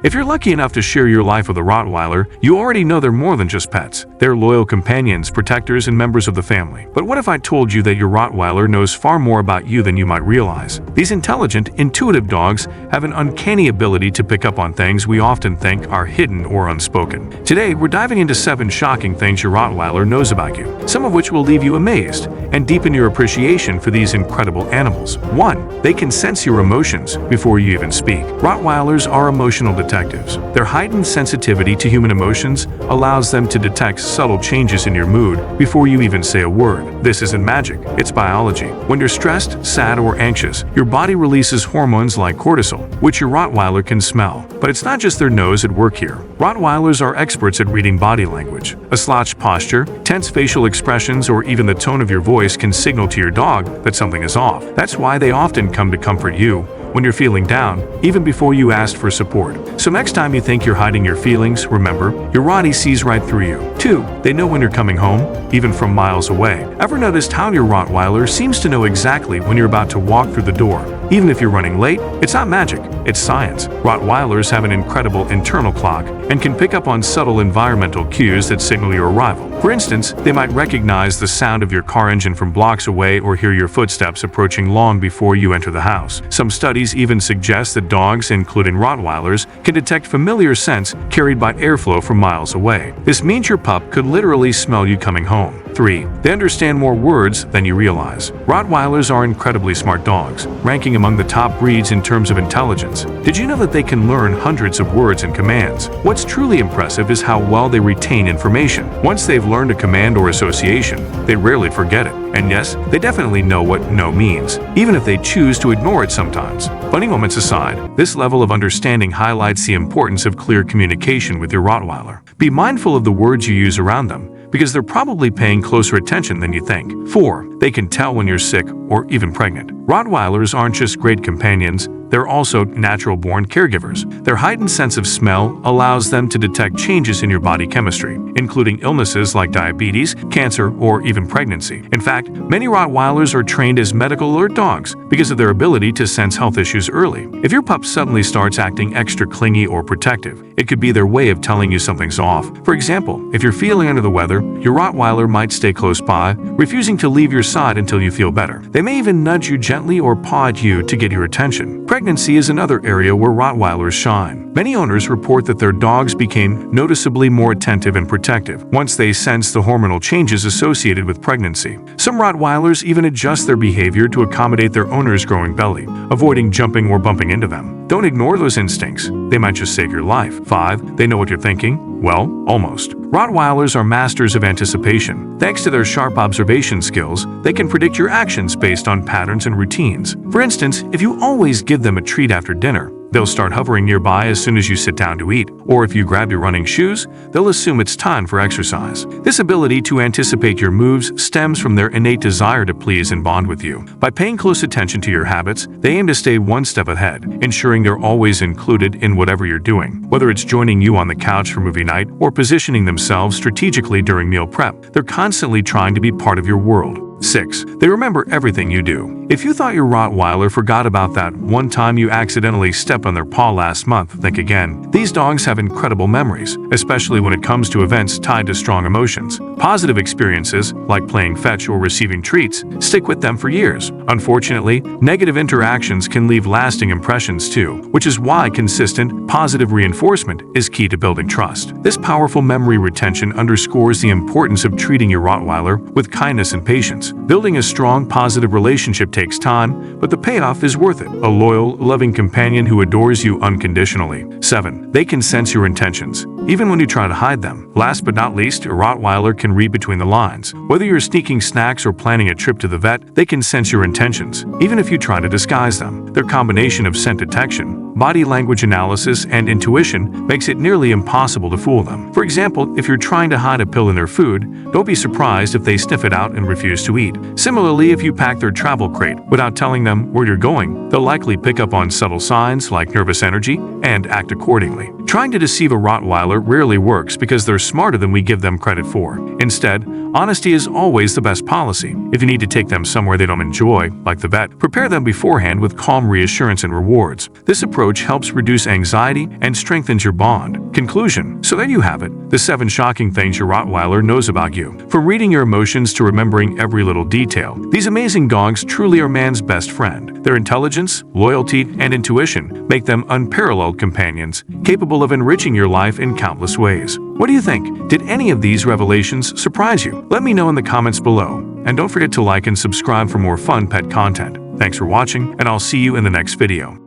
If you're lucky enough to share your life with a Rottweiler, you already know they're more than just pets. They're loyal companions, protectors, and members of the family. But what if I told you that your Rottweiler knows far more about you than you might realize? These intelligent, intuitive dogs have an uncanny ability to pick up on things we often think are hidden or unspoken. Today, we're diving into 7 shocking things your Rottweiler knows about you, some of which will leave you amazed and deepen your appreciation for these incredible animals. 1. They can sense your emotions before you even speak. Rottweilers are emotional detectives. Their heightened sensitivity to human emotions allows them to detect subtle changes in your mood before you even say a word. This isn't magic, it's biology. When you're stressed, sad, or anxious, your body releases hormones like cortisol, which your Rottweiler can smell. But it's not just their nose at work here. Rottweilers are experts at reading body language. A slouched posture, tense facial expressions, or even the tone of your voice can signal to your dog that something is off. That's why they often come to comfort you when you're feeling down, even before you ask for support. So next time you think you're hiding your feelings, remember, your Rottie sees right through you. 2. They know when you're coming home, even from miles away. Ever noticed how your Rottweiler seems to know exactly when you're about to walk through the door? Even if you're running late, it's not magic, it's science. Rottweilers have an incredible internal clock and can pick up on subtle environmental cues that signal your arrival. For instance, they might recognize the sound of your car engine from blocks away or hear your footsteps approaching long before you enter the house. Some studies even suggest that dogs, including Rottweilers, can detect familiar scents carried by airflow from miles away. This means your pup could literally smell you coming home. 3. They understand more words than you realize. Rottweilers are incredibly smart dogs, ranking among the top breeds in terms of intelligence. Did you know that they can learn hundreds of words and commands? What's truly impressive is how well they retain information. Once they've learned a command or association, they rarely forget it. And yes, they definitely know what no means, even if they choose to ignore it sometimes. Funny moments aside, this level of understanding highlights the importance of clear communication with your Rottweiler. Be mindful of the words you use around them, because they're probably paying closer attention than you think. 4. They can tell when you're sick or even pregnant. Rottweilers aren't just great companions, they're also natural-born caregivers. Their heightened sense of smell allows them to detect changes in your body chemistry, including illnesses like diabetes, cancer, or even pregnancy. In fact, many Rottweilers are trained as medical alert dogs because of their ability to sense health issues early. If your pup suddenly starts acting extra clingy or protective, it could be their way of telling you something's off. For example, if you're feeling under the weather, your Rottweiler might stay close by, refusing to leave your side until you feel better. They may even nudge you gently or paw at you to get your attention. Pregnancy is another area where Rottweilers shine. Many owners report that their dogs became noticeably more attentive and protective once they sensed the hormonal changes associated with pregnancy. Some Rottweilers even adjust their behavior to accommodate their owner's growing belly, avoiding jumping or bumping into them. Don't ignore those instincts. They might just save your life. 5. They know what you're thinking? Well, almost. Rottweilers are masters of anticipation. Thanks to their sharp observation skills, they can predict your actions based on patterns and routines. For instance, if you always give them a treat after dinner, they'll start hovering nearby as soon as you sit down to eat. Or if you grab your running shoes, they'll assume it's time for exercise. This ability to anticipate your moves stems from their innate desire to please and bond with you. By paying close attention to your habits, they aim to stay one step ahead, ensuring they're always included in whatever you're doing. Whether it's joining you on the couch for movie night or positioning themselves strategically during meal prep, they're constantly trying to be part of your world. 6. They remember everything you do. If you thought your Rottweiler forgot about that one time you accidentally stepped on their paw last month, think again. These dogs have incredible memories, especially when it comes to events tied to strong emotions. Positive experiences, like playing fetch or receiving treats, stick with them for years. Unfortunately, negative interactions can leave lasting impressions too, which is why consistent, positive reinforcement is key to building trust. This powerful memory retention underscores the importance of treating your Rottweiler with kindness and patience. Building a strong, positive relationship takes time, but the payoff is worth it. A loyal, loving companion who adores you unconditionally. 7. They can sense your intentions, even when you try to hide them. Last but not least, a Rottweiler can read between the lines. Whether you're sneaking snacks or planning a trip to the vet, they can sense your intentions, even if you try to disguise them. Their combination of scent detection, body language analysis, and intuition makes it nearly impossible to fool them. For example, if you're trying to hide a pill in their food, don't be surprised if they sniff it out and refuse to eat. Similarly, if you pack their travel crate without telling them where you're going, they'll likely pick up on subtle signs like nervous energy and act accordingly. Trying to deceive a Rottweiler rarely works because they're smarter than we give them credit for. Instead, honesty is always the best policy. If you need to take them somewhere they don't enjoy, like the vet, prepare them beforehand with calm reassurance and rewards. This approach approach helps reduce anxiety and strengthens your bond. Conclusion. So there you have it, the 7 shocking things your Rottweiler knows about you. From reading your emotions to remembering every little detail, these amazing dogs truly are man's best friend. Their intelligence, loyalty, and intuition make them unparalleled companions, capable of enriching your life in countless ways. What do you think? Did any of these revelations surprise you? Let me know in the comments below. And don't forget to like and subscribe for more fun pet content. Thanks for watching, and I'll see you in the next video.